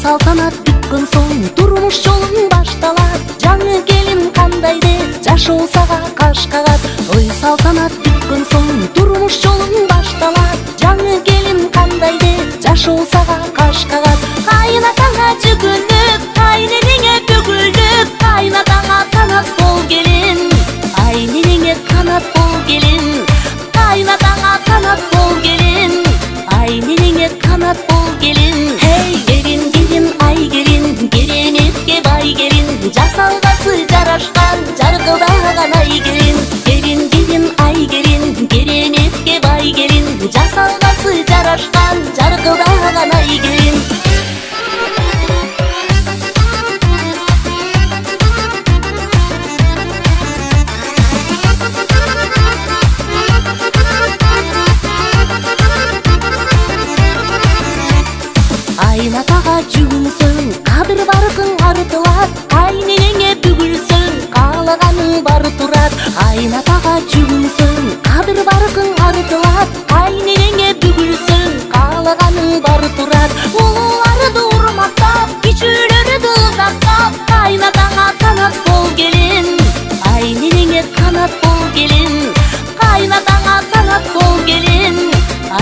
салтанат бүткөн соң турмуш жолун башталат. Жаңы келин кандай деп жашоо сага каш кагат. Той салтанат бүткөн соң турмуш жолун башталат. Жаңы келин кандай деп жашоо сага каш кагат. Кайнатаңа жүгүнүп, кайненеңе бөгүлүп, кайнатаңа канат бол келин. Айненеңе канат бол келин. Кайнатаңа канат бол келин. Айненеңе канат бол келин. Хей келин келин ай келин, кереметке бай келин, жасалгасы жарашкан жаркылдаган ай келин. Келин келин ай келин, кереметке бай келин, жасалгасы жарашкан жаркылдаган ай келин. Айнатага жүгүнсөң, кадыр баркың артылат. Кайненеңе бүгүлсөң, каалаганың бары турат. Айнатага жүгүнсөң, кадыр баркың артылат. Кайненеңе бүгүлсөң, каалаганың бары турат. Улууларды урматтап, кичүүлөрдү ызактап, кайнатаңа канат бол келин. Айненеңе канат бол келин. Кайнатаңа канат бол келин.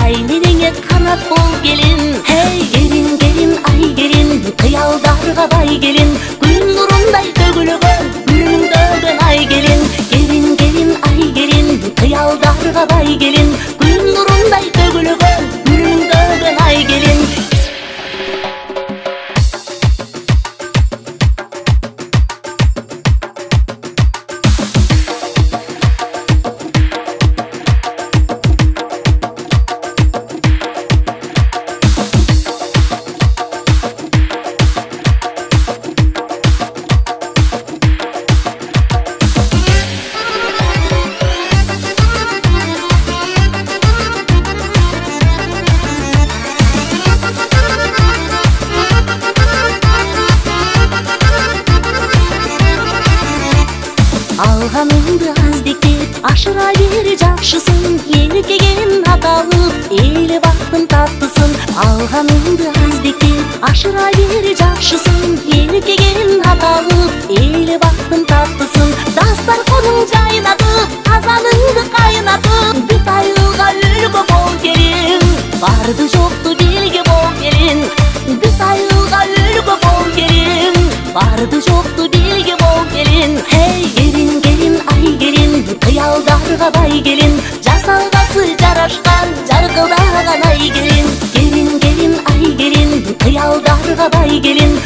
Айненеңе канат бол келин. Хей келин келин ай келин, кыялдарга бай келин, күн нурундай төгүлгөн, күнүңдөгөн ай келин. Келин келин ай келин, кыялдарга бай келин, күн нурундай төгүлгөн, күнүңдөгөн ай келин. Алганыңды аздекеп, ашыра бер жакшысын, элге келин аталып, эли бактын таптысын. Алганыңды аздекеп, ашыра бер жакшысын, элге келин аталып, эли бактын таптысын. Дастарконуң жайнатып, казаныңды кайнатып, бүт айылга үлгү бол келин. Барды жокту белге бол келин. Бүт айылга үлгү бол келин. Барды жокту белге бол келин. Хей келин келин ай келин, кыялдарга бай келин, жасалгасы жарашкан жаркылдаган ай келин. Келин келин ай келин, кыялдарга бай келин.